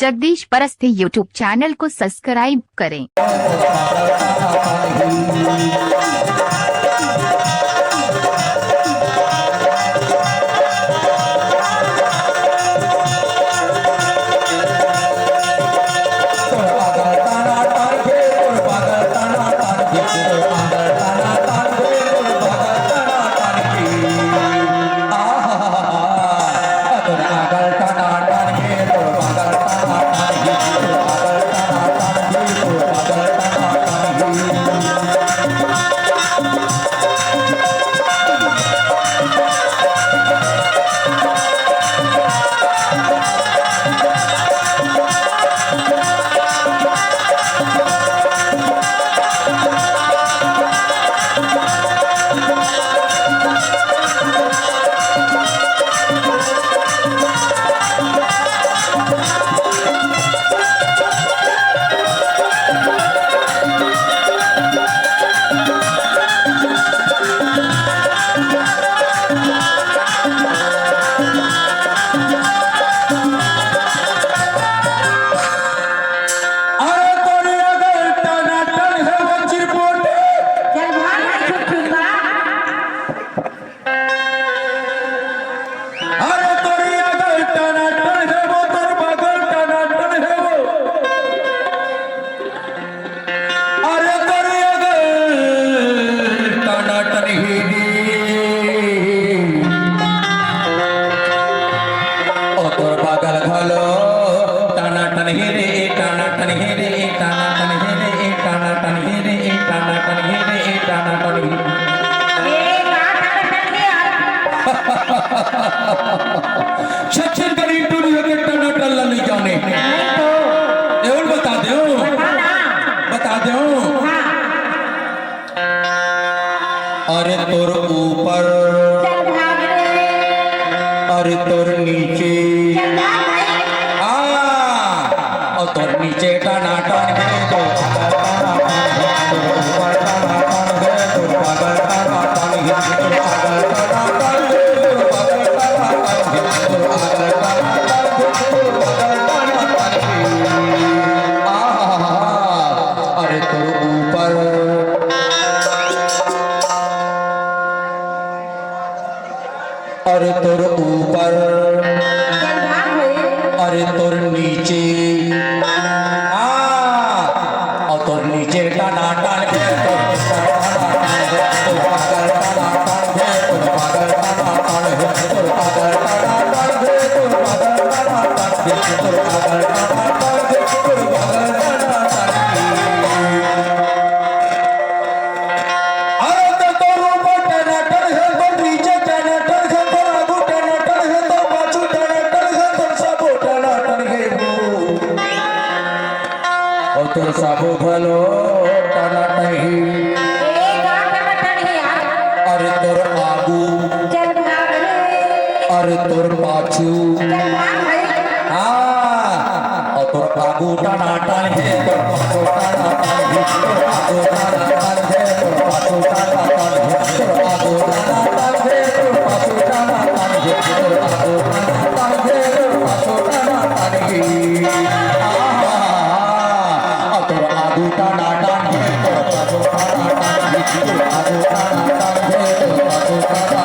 Jagdish Paraste YouTube channel को subscribe करें। अरे तोर ऊपर अरे तोर नीचे और तोर नीचे का नाटन है तो ऊपर का नाटन है तो पागल का नाटन है तो पागल का नाटन है तो पागल का नाटन है तो पागल का नाटन है तो पागल का नाटन है अरे तोर ऊपर अरे तोर ऊपर अरे तोर नीचे और तोर नीचे का नाटन है तो पागल का नाटन है तो पागल का नाटन है तो पागल का नाटन है तो पागल का नाटन है तो पागल का नाटन है तो पागल का नाटन है अरे तो तोर ऊपर टनाटन है तो नीचे टनाटन है तो आगू टनाटन है तो पाछू टनाटन है तो सबो टनाटन है और तो सबो भलो टनाटन है अरे तोर आगू अरे तोर पाछू और तोर आगू टनाटन है तो पाछू टनाटन है तो आगू टनाटन है तो पाछू टनाटन है तो आगू टनाटन है तो पाछू टनाटन है तो आगू टनाटन है तो पाछू टनाटन है और तोर आगू टनाटन है तो पाछू टनाटन है तो आगू टनाटन है तो पाछू टनाटन